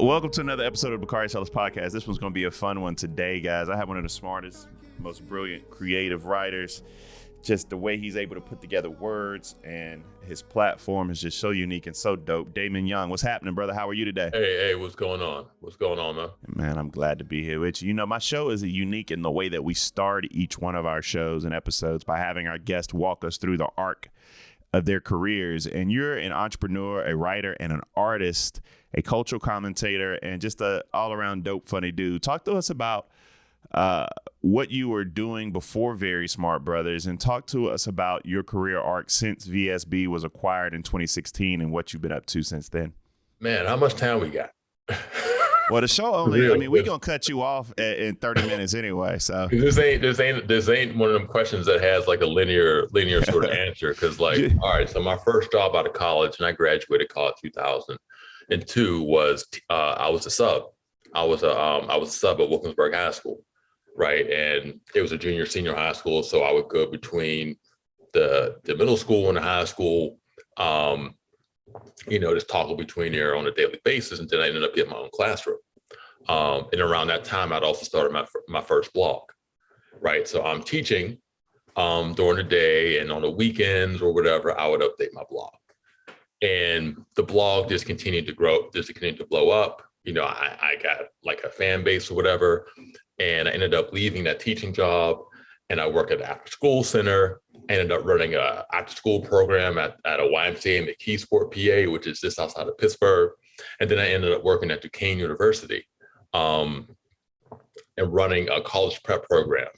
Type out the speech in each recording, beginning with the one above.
Welcome to another episode of Bakari Sellers Podcast. This one's going to be a fun one today, guys. I have one of the smartest, most brilliant, creative writers. Just the way he's able to put together words, and his platform is just so unique and so dope. Damon Young, what's happening, brother? How are you today? Hey, what's going on? What's going on, man? Man, I'm glad to be here with you. You know, my show is unique in the way that we start each one of our shows and episodes by having our guests walk us through the arc of their careers. And you're an entrepreneur, a writer, and an artist, a cultural commentator, and just a all-around dope, funny dude. Talk to us about what you were doing before Very Smart Brothers, and talk to us about your career arc since VSB was acquired in 2016 and what you've been up to since then. Man, how much time we got? Well, the show only, really? I mean, we're going to cut you off in 30 minutes anyway. So this ain't one of them questions that has like a linear sort of answer. Cause like, all right, so my first job out of college, and I graduated college 2002, was I was a sub. I was a sub at Wilkinsburg High School. Right. And it was a junior, senior high school. So I would go between the middle school and the high school, just toggle between there on a daily basis. And then I ended up getting my own classroom. And around that time, I'd also started my first blog. Right. So I'm teaching during the day, and on the weekends or whatever, I would update my blog. And the blog just continued to grow, just continued to blow up. You know, I got like a fan base or whatever. And I ended up leaving that teaching job, and I worked at the after school center. I ended up running a after school program at a YMCA in McKeesport, PA, which is just outside of Pittsburgh. And then I ended up working at Duquesne University and running a college prep program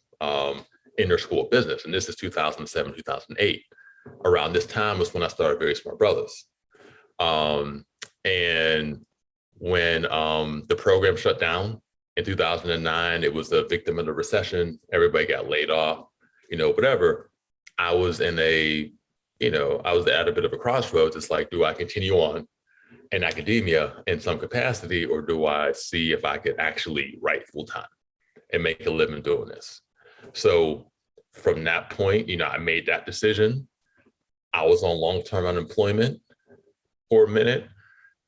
in their school of business. And this is 2007, 2008. Around this time was when I started Very Smart Brothers. And when the program shut down, in 2009, it was a victim of the recession. Everybody got laid off, whatever. I was at a bit of a crossroads. It's like, do I continue on in academia in some capacity, or do I see if I could actually write full time and make a living doing this? So from that point, I made that decision. I was on long-term unemployment for a minute.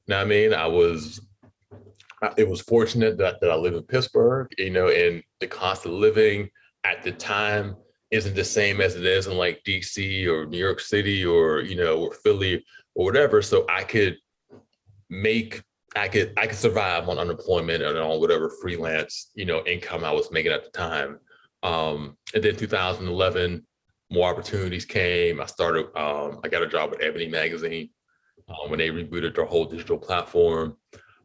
Now, it was fortunate that I live in Pittsburgh, and the cost of living at the time isn't the same as it is in like DC or New York City or Philly or whatever. So I could survive on unemployment and on whatever freelance, income I was making at the time. And then 2011, more opportunities came. I got a job with Ebony Magazine when they rebooted their whole digital platform.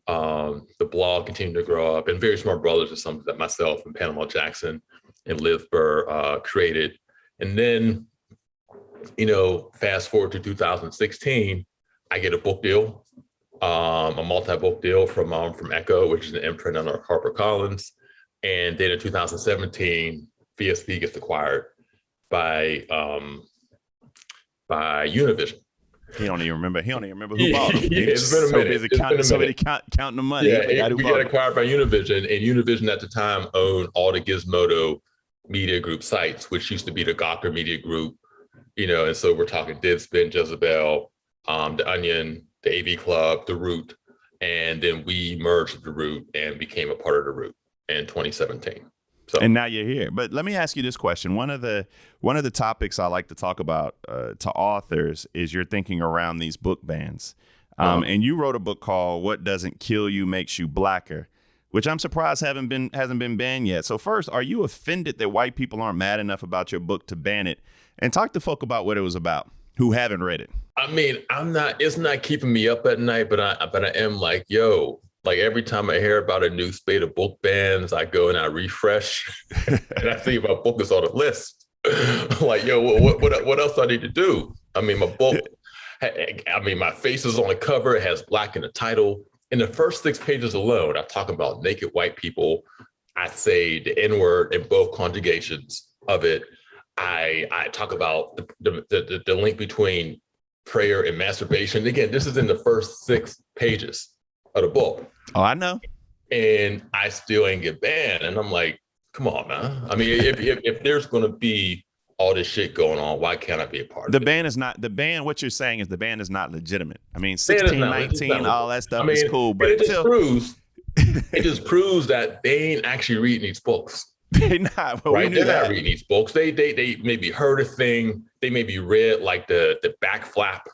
The blog continued to grow up, and Very Smart Brothers is something that myself and Panama Jackson and Liv Burr created. And then, fast forward to 2016, I get a book deal, a multi-book deal from Echo, which is an imprint on HarperCollins. And then in 2017, VSB gets acquired by Univision. He don't even remember who bought him. It's been a minute. So busy counting the money. Yeah, we got acquired by Univision, and Univision at the time owned all the Gizmodo Media Group sites, which used to be the Gawker Media Group, and so we're talking Deadspin, Jezebel, The Onion, the AV Club, The Root, and then we merged with The Root and became a part of The Root in 2017. So. And now you're here. But let me ask you this question. One of the topics I like to talk about to authors is your thinking around these book bans. And you wrote a book called What Doesn't Kill You Makes You Blacker, which I'm surprised hasn't been banned yet. So first, are you offended that white people aren't mad enough about your book to ban it? And talk to folk about what it was about who haven't read it. I mean, it's not keeping me up at night, but I am like, yo. Like every time I hear about a new spate of book bans, I go and I refresh and I see my book is on the list. Like, yo, what else do I need to do? I mean, my book, my face is on the cover. It has black in the title. In the first 6 pages alone, I talk about naked white people. I say the N-word in both conjugations of it. I talk about the link between prayer and masturbation. Again, this is in the first 6 pages of the book. Oh, I know. And I still ain't get banned. And I'm like, come on, man. I mean, if there's going to be all this shit going on, why can't I be a part of it? What you're saying is the ban is not legitimate. I mean, 16, 19, all that stuff is cool. But it just proves it just proves that they ain't actually reading these books. They're not. Well, right? They're not reading these books. They maybe heard a thing. They maybe read like the back flap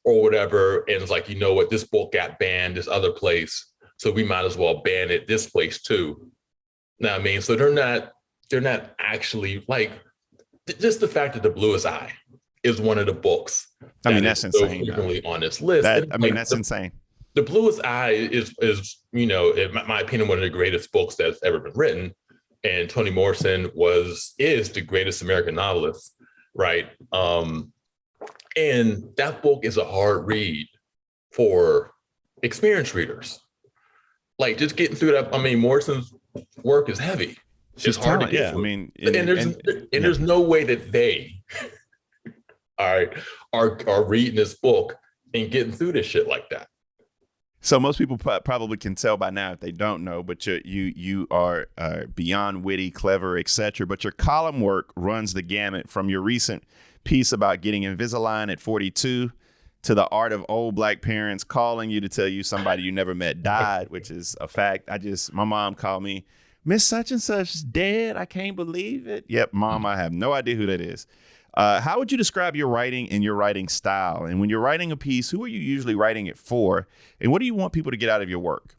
or whatever. And it's like, you know what, this book got banned this other place, so we might as well ban it this place too. Know what I mean? So they're not actually like, just the fact that The Bluest Eye is one of the books. I mean, that's insane. So frequently on this list. That's insane. The Bluest Eye is in my opinion, one of the greatest books that's ever been written. And Toni Morrison is the greatest American novelist, right? And that book is a hard read for experienced readers. Like, just getting through that. I mean, Morrison's work is heavy. She's hard talent, to get yeah. through. I mean, there's no way that they, all right, are reading this book and getting through this shit like that. So most people probably can tell by now if they don't know, but you are beyond witty, clever, etc. But your column work runs the gamut from your recent piece about getting Invisalign at 42 to the art of old Black parents calling you to tell you somebody you never met died, which is a fact. My mom called me, Miss Such and Such dead. I can't believe it. Yep, Mom, I have no idea who that is. How would you describe your writing and your writing style? And when you're writing a piece, who are you usually writing it for? And what do you want people to get out of your work?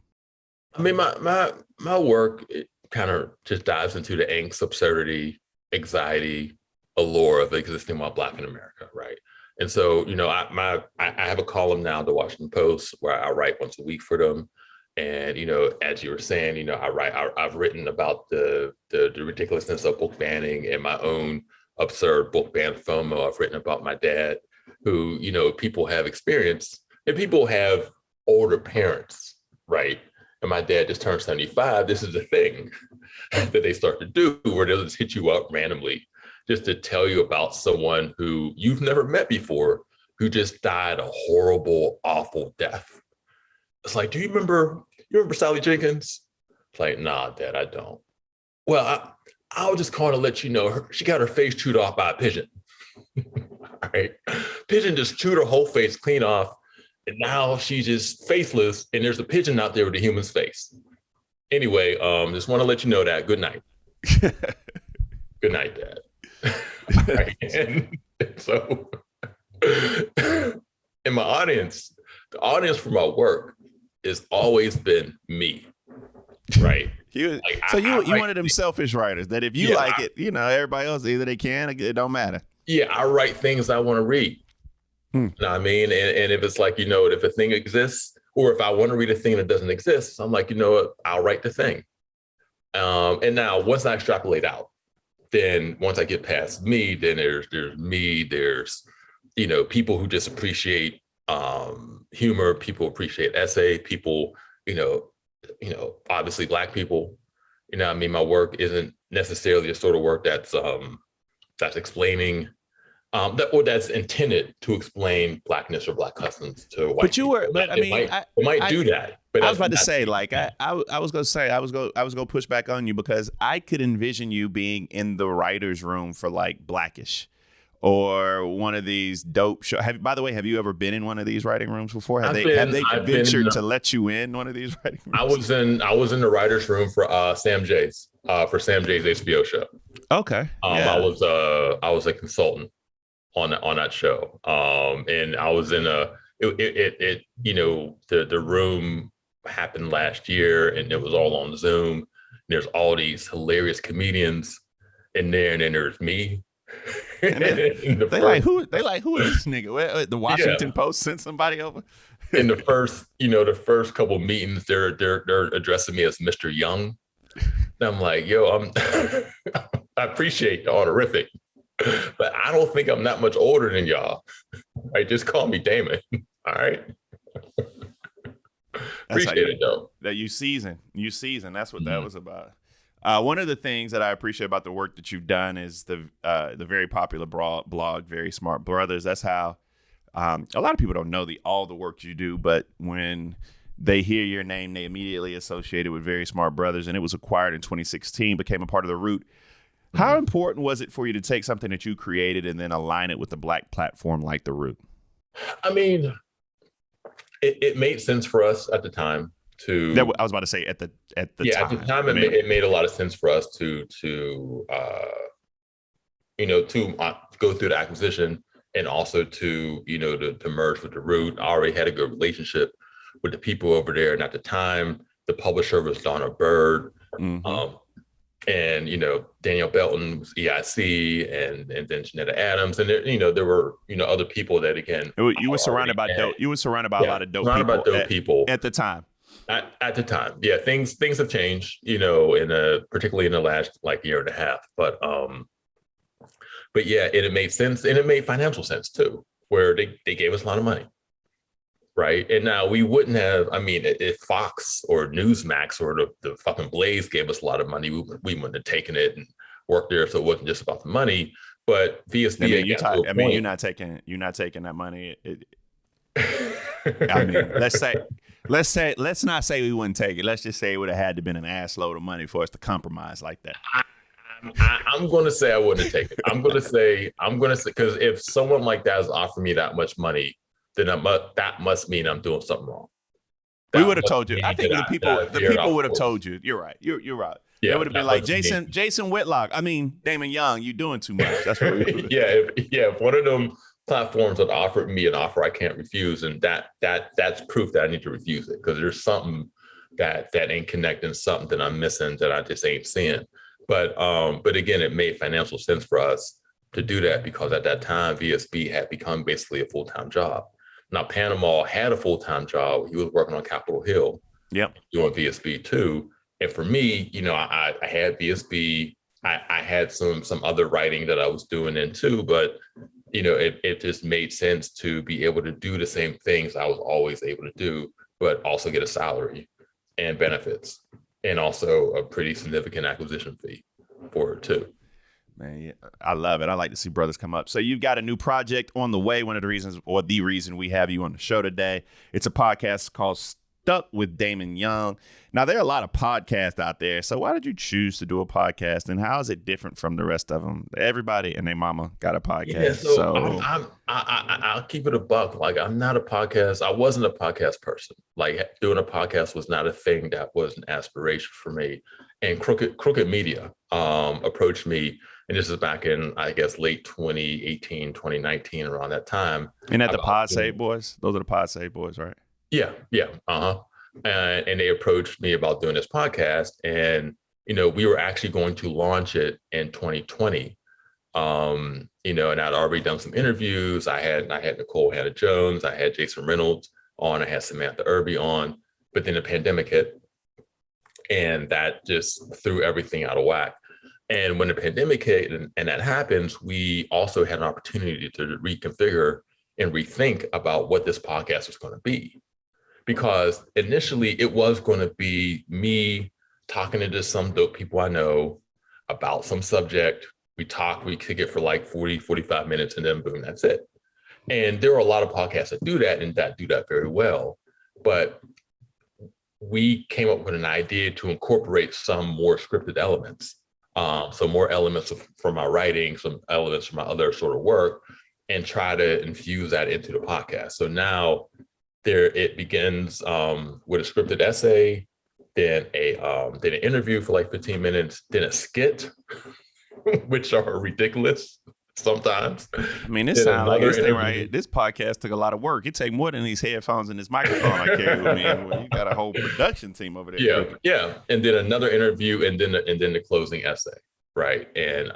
I mean, my work, it kind of just dives into the angst, absurdity, anxiety, allure of existing while Black in America, right? And so, I have a column now, the Washington Post, where I write once a week for them. And, as you were saying, I've written about the ridiculousness of book banning and my own absurd book ban FOMO. I've written about my dad, who, people have experienced, and people have older parents, right? And my dad just turned 75. This is the thing that they start to do, where they'll just hit you up randomly just to tell you about someone who you've never met before, who just died a horrible, awful death. It's like, do you remember Sally Jenkins? It's like, nah, Dad, I don't. Well, I was just calling to let you know, she got her face chewed off by a pigeon. All right. Pigeon just chewed her whole face clean off. And now she's just faceless. And there's a pigeon out there with a human's face. Anyway, just want to let you know that. Good night. Good night, Dad. All right. And so in my audience, the audience for my work has always been me. Right. You one of them selfish writers that if you like it, everybody else, either they can, it don't matter. Yeah, I write things I want to read. You know what I mean? And if it's like, if a thing exists, or if I want to read a thing that doesn't exist, I'm like, what, I'll write the thing. And now once I extrapolate out, then once I get past me, then there's me, there's, people who just appreciate humor, people appreciate essay, people, obviously Black people, my work isn't necessarily the sort of work that's explaining that's intended to explain Blackness or Black customs to white people. It might do that. But I was about to say, like, I was gonna push back on you, because I could envision you being in the writer's room for like Blackish or one of these dope shows. By the way, have you ever been in one of these writing rooms before? Have they ventured to let you in one of these writing rooms? I was in the writer's room for Sam Jay's HBO show. Okay. I was a consultant on that show. And I was in the room happened last year, and it was all on Zoom. And there's all these hilarious comedians in there, and then there's me. They like who is this nigga? The Washington Post sent somebody over. In the first couple of meetings, they're addressing me as Mr. Young. And I'm like, yo, I appreciate the honorific, but I don't think I'm that much older than y'all. Right, just call me Damon. All right. Appreciate it though. That you season. That's what that was about. One of the things that I appreciate about the work that you've done is the very popular blog, Very Smart Brothers. That's how a lot of people don't know all the work you do, but when they hear your name, they immediately associate it with Very Smart Brothers, and it was acquired in 2016, became a part of The Root. How important was it for you to take something that you created and then align it with a Black platform like The Root? I mean, it made sense for us at the time to I was about to say at the time. At the time, it made a lot of sense for us to go through the acquisition and also to merge with the Root. I already had a good relationship with the people over there, and at the time, the publisher was Donna Bird, and Danielle Belton was EIC, and then Janetta Adams, and there were other people that again. You were surrounded by dope. You were surrounded by a lot of dope people at the time. At the time, yeah, things have changed, particularly in the last year and a half, but yeah, it made sense, and it made financial sense too, where they gave us a lot of money, right? And now we wouldn't have, if Fox or Newsmax or the fucking Blaze gave us a lot of money, we wouldn't have taken it and worked there, so it wasn't just about the money. But VSB, you're not taking that money. Let's not say we wouldn't take it. Let's just say it would have had to been an ass load of money for us to compromise like that. I'm going to say I wouldn't have taken it. I'm going to say, because if someone like that is offering me that much money, then that must mean I'm doing something wrong. We would have told you. I think the people would have told you. You're right. You're right. Yeah, it would have been like Jason Whitlock. Damon Young, you doing too much. That's what we would have. If one of them platforms that offered me an offer I can't refuse, and that's proof that I need to refuse it, because there's something that ain't connecting, something that I'm missing that I just ain't seeing. But again, it made financial sense for us to do that, because at that time VSB had become basically a full-time job. Now Panama had a full-time job. He was working on Capitol Hill, doing VSB too. And for me, I had VSB. I had some other writing that I was doing in too, but it just made sense to be able to do the same things I was always able to do, but also get a salary and benefits, and also a pretty significant acquisition fee for it too. Man, I love it. I like to see brothers come up. So you've got a new project on the way. One of the reasons, or the reason we have you on the show today, it's a podcast called Stuck with Damon Young. Now, there are a lot of podcasts out there. So why did you choose to do a podcast, and how is it different from the rest of them? Everybody and their mama got a podcast. Yeah, so I'll keep it a buck. I'm not a podcast. I wasn't a podcast person. Doing a podcast was not a thing that was an aspiration for me. And Crooked Media approached me, and this is back in, I guess, late 2018, 2019, around that time. And at the Pod Save Boys? Those are the Pod Save Boys, right? Yeah. And they approached me about doing this podcast, and we were actually going to launch it in 2020. And I'd already done some interviews. I had Nicole Hannah-Jones, I had Jason Reynolds on, I had Samantha Irby on, but then the pandemic hit, and that just threw everything out of whack. And when the pandemic hit and that happens, we also had an opportunity to reconfigure and rethink about what this podcast was going to be. Because initially it was going to be me talking to just some dope people I know about some subject. We kick it for 40, 45 minutes, and then boom, that's it. And there are a lot of podcasts that do that, and that do that very well. But we came up with an idea to incorporate some more scripted elements. Some more elements from my writing, some elements from my other sort of work, and try to infuse that into the podcast. So now it begins with a scripted essay, then an interview for 15 minutes, then a skit, which are ridiculous sometimes. This sounds like this thing, right? This podcast took a lot of work. It take more than these headphones and this microphone I carry with me. Well, you got a whole production team over there. Yeah. And then another interview, and then the closing essay, right? And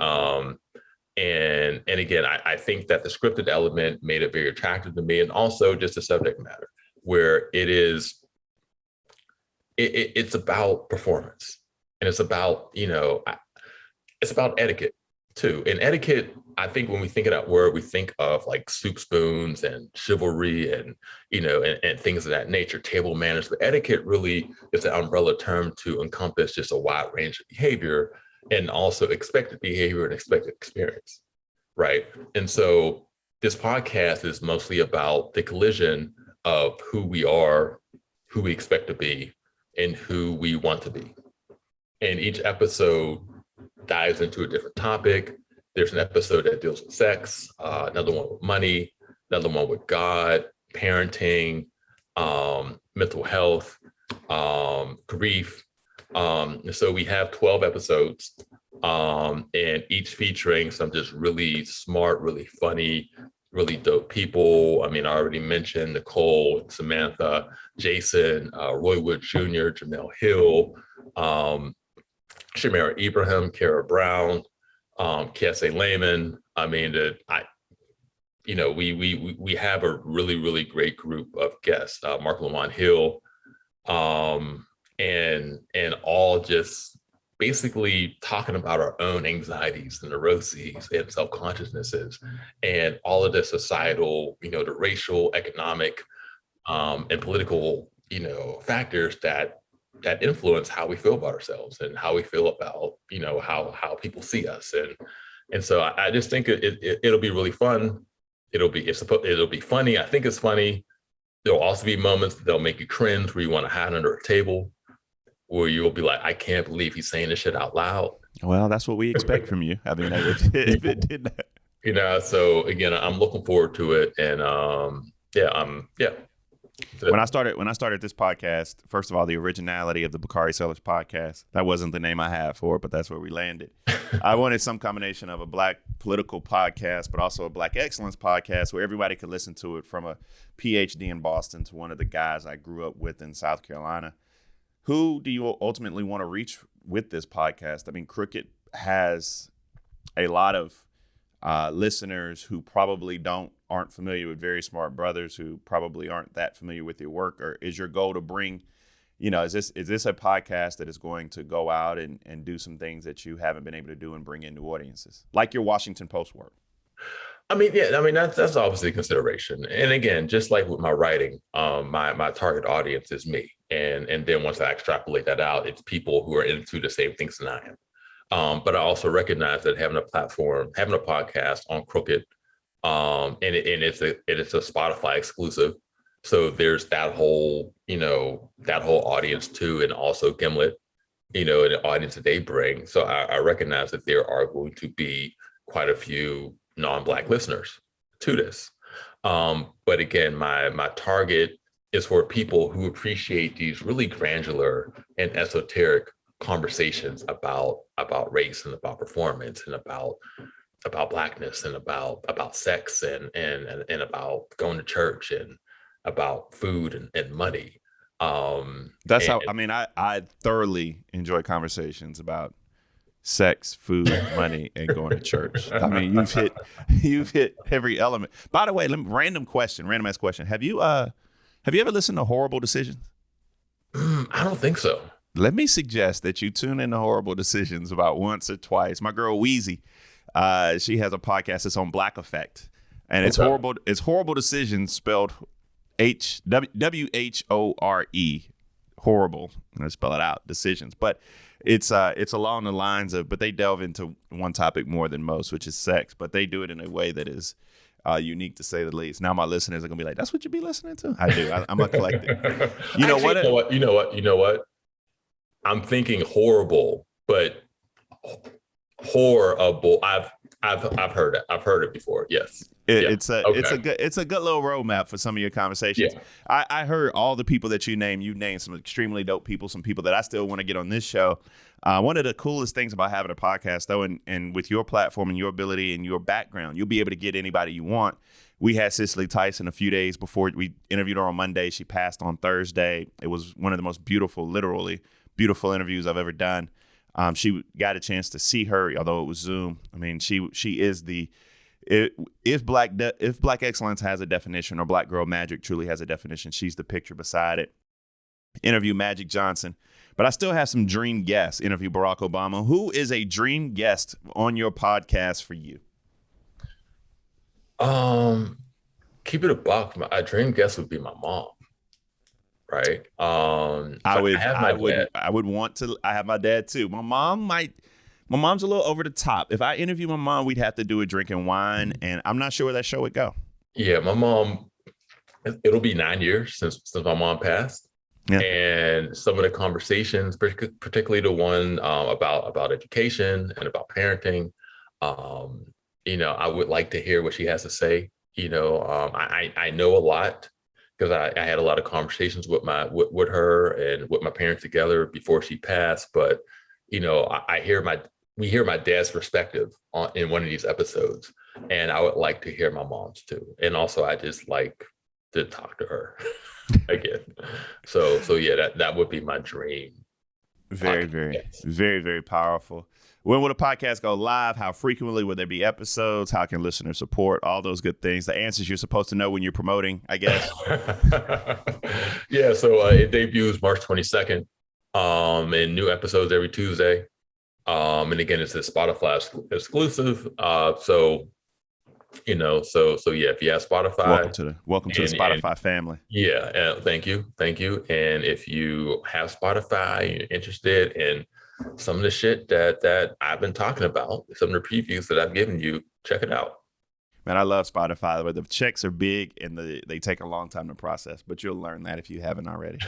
again, I think that the scripted element made it very attractive to me, and also just the subject matter, where it's about performance, and it's about it's about etiquette too. And etiquette, I think when we think of that word, we think of soup spoons and chivalry and and things of that nature, table manners. But etiquette really is an umbrella term to encompass just a wide range of behavior, and also expected behavior and expected experience, right? And so this podcast is mostly about the collision of who we are, who we expect to be, and who we want to be. And each episode dives into a different topic. There's an episode that deals with sex, another one with money, another one with God, parenting, mental health. grief. So we have 12 episodes, and each featuring some just really smart, really funny, really dope people. I mean, I already mentioned Nicole, Samantha, Jason, Roy Wood Jr., Jamel Hill, Shamara Ibrahim, Kara Brown, Kiese Lehman. I mean, we have a really, really great group of guests, Mark Lamont Hill, and all just basically talking about our own anxieties and neuroses and self-consciousnesses and all of the societal, the racial, economic, and political, factors that influence how we feel about ourselves and how we feel about, how people see us. And so I just think it'll be really fun. It'll be funny. I think it's funny. There'll also be moments that'll make you cringe, where you want to hide under a table, where you'll be like, I can't believe he's saying this shit out loud. Well, that's what we expect from you. I mean, if it did that. So again, I'm looking forward to it. And When I started this podcast, first of all, the originality of the Bakari Sellers Podcast, that wasn't the name I had for it, but that's where we landed. I wanted some combination of a Black political podcast, but also a Black excellence podcast where everybody could listen to it, from a PhD in Boston to one of the guys I grew up with in South Carolina. Who do you ultimately want to reach with this podcast? I mean, Crooked has a lot of listeners who probably aren't familiar with Very Smart Brothers, who probably aren't that familiar with your work. Or is your goal to bring, is this a podcast that is going to go out and do some things that you haven't been able to do and bring in new audiences, like your Washington Post work? I mean, that's obviously a consideration. And again, just like with my writing, my target audience is me. And then once I extrapolate that out, it's people who are into the same things that I am. But I also recognize that having a platform, having a podcast on Crooked, and it's a Spotify exclusive. So there's that whole audience too, and also Gimlet, and the audience that they bring. So I recognize that there are going to be quite a few non-Black listeners to this. But again, my target is for people who appreciate these really granular and esoteric conversations about race and about performance and about Blackness and about sex and about going to church and about food and money. I thoroughly enjoy conversations about sex, food, money, and going to church. I mean, you've hit every element. By the way, random ass question. Have you ever listened to Horrible Decisions? I don't think so. Let me suggest that you tune into Horrible Decisions about once or twice. My girl Wheezy, she has a podcast that's on Black Effect, and it's horrible. It's Horrible Decisions, spelled WHORE. Horrible. I spell it out. Decisions, but it's along the lines of. But they delve into one topic more than most, which is sex. But they do it in a way that is unique, to say the least. Now my listeners are gonna be like, "That's what you be listening to?" I do. I'm eclectic. You know what? I'm thinking horrible, but horrible. I've heard it. I've heard it before. Yes. It's a good little roadmap for some of your conversations. Yeah. I heard all the people that you named. You named some extremely dope people, some people that I still want to get on this show. One of the coolest things about having a podcast, though, and with your platform and your ability and your background, you'll be able to get anybody you want. We had Cicely Tyson a few days before. We interviewed her on Monday. She passed on Thursday. It was one of the most beautiful, literally beautiful interviews I've ever done. She got a chance to see her, although it was Zoom. I mean, she is the if Black excellence has a definition, or Black girl magic truly has a definition, she's the picture beside it. Interview Magic Johnson, but I still have some dream guests. Interview Barack Obama. Who is a dream guest on your podcast for you? Keep it a buck. My dream guest would be my mom. Right. I would want to. I have my dad too. My mom's a little over the top. If I interview my mom, we'd have to do it drinking wine, and I'm not sure where that show would go. Yeah, my mom. It'll be 9 years since my mom passed, and some of the conversations, particularly the one about education and about parenting, I would like to hear what she has to say. I know a lot. because I had a lot of conversations with with her and with my parents together before she passed. But we hear my dad's perspective in one of these episodes, and I would like to hear my mom's too. And also, I just like to talk to her again. So yeah, that would be my dream. Very, very, very, very powerful. When will the podcast go live? How frequently will there be episodes? How can listeners support? All those good things. The answers you're supposed to know when you're promoting, I guess. Yeah, so it debuts March 22nd, and new episodes every Tuesday. And again, it's a Spotify exclusive. So yeah, if you have Spotify, welcome to the Spotify family. Yeah, thank you. And if you have Spotify, you're interested in some of the shit that I've been talking about, some of the previews that I've given you, check it out. Man, I love Spotify, but the checks are big and they take a long time to process, but you'll learn that if you haven't already.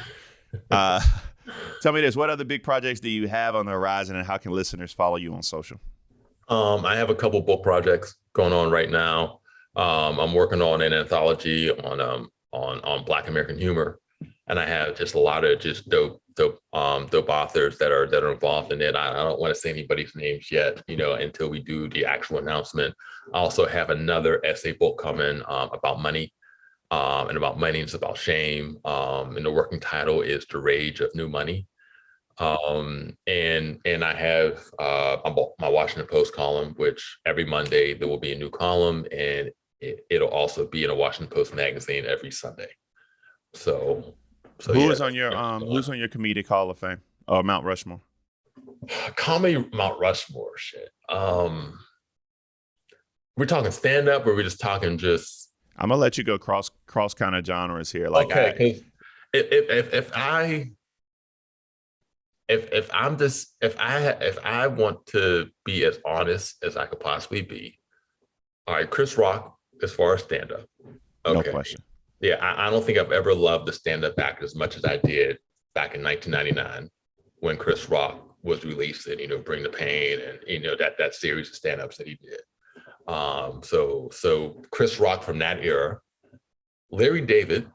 Tell me this, what other big projects do you have on the horizon, and how can listeners follow you on social? I have a couple book projects going on right now. I'm working on an anthology on Black American humor, and I have just a lot of just dope authors that are involved in it. I don't want to say anybody's names yet, until we do the actual announcement. I also have another essay book coming about money, and about money. It's about shame, and the working title is The Rage of New Money. And I have my Washington Post column, which every Monday there will be a new column, and it'll also be in a Washington Post magazine every Sunday. So who's on your comedic Hall of Fame or Mount Rushmore? Comedy Mount Rushmore shit. We're talking stand up, or we're just talking just. I'm gonna let you go cross kind of genres here. Like, okay, if I want to be as honest as I could possibly be, all right, Chris Rock, as far as stand up, okay. No question. Yeah, I don't think I've ever loved the stand up act as much as I did back in 1999 when Chris Rock was released and Bring the Pain and that series of stand ups that he did. So Chris Rock from that era, Larry David,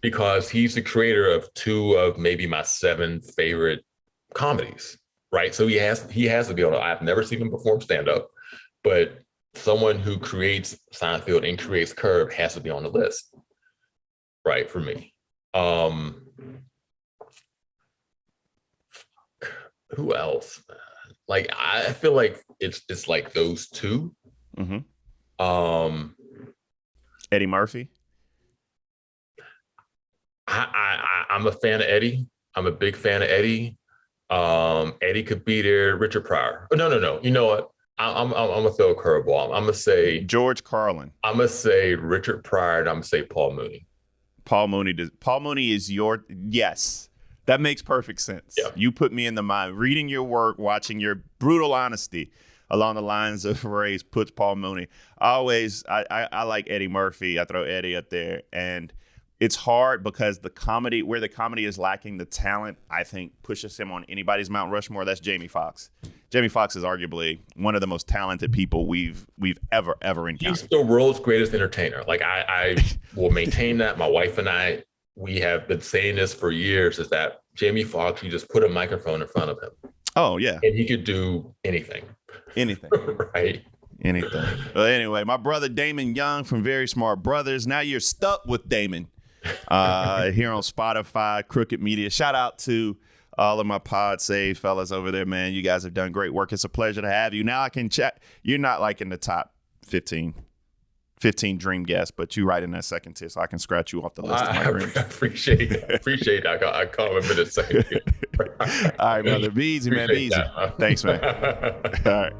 because he's the creator of 2 of maybe my 7 favorite comedies, right? So he has to be able to. I've never seen him perform stand up, but someone who creates Seinfeld and creates Curb has to be on the list, right? For me. Who else? Like, I feel like it's like those 2. Mm-hmm. Eddie Murphy. I'm a fan of Eddie. I'm a big fan of Eddie. Eddie could be there. Richard Pryor. Oh, no. You know what? I'm gonna throw a curveball. I'm gonna say George Carlin. I'm gonna say Richard Pryor, and I'm gonna say Paul Mooney. Paul Mooney is your yes. That makes perfect sense. Yeah. You put me in the mind. Reading your work, watching your brutal honesty along the lines of race puts Paul Mooney. I like Eddie Murphy. I throw Eddie up there. And it's hard because the comedy is lacking, the talent, I think, pushes him on anybody's Mount Rushmore. That's Jamie Foxx. Jamie Foxx is arguably one of the most talented people we've ever encountered. He's the world's greatest entertainer. Like, I will maintain that. My wife and I, we have been saying this for years, is that Jamie Foxx, you just put a microphone in front of him. Oh, yeah. And he could do anything. Anything. Right. Anything. Well, anyway, my brother Damon Young from Very Smart Brothers. Now you're stuck with Damon here on Spotify, Crooked Media. Shout out to all of my Pod Save fellas over there, man. You guys have done great work. It's a pleasure to have you. Now I can check. You're not like in the top 15 dream guests, but you right in that second tier, so I can scratch you off the list of my dreams. I appreciate it. I call him in a second. All right, brother. Be easy, man. Be easy. Thanks, man. All right.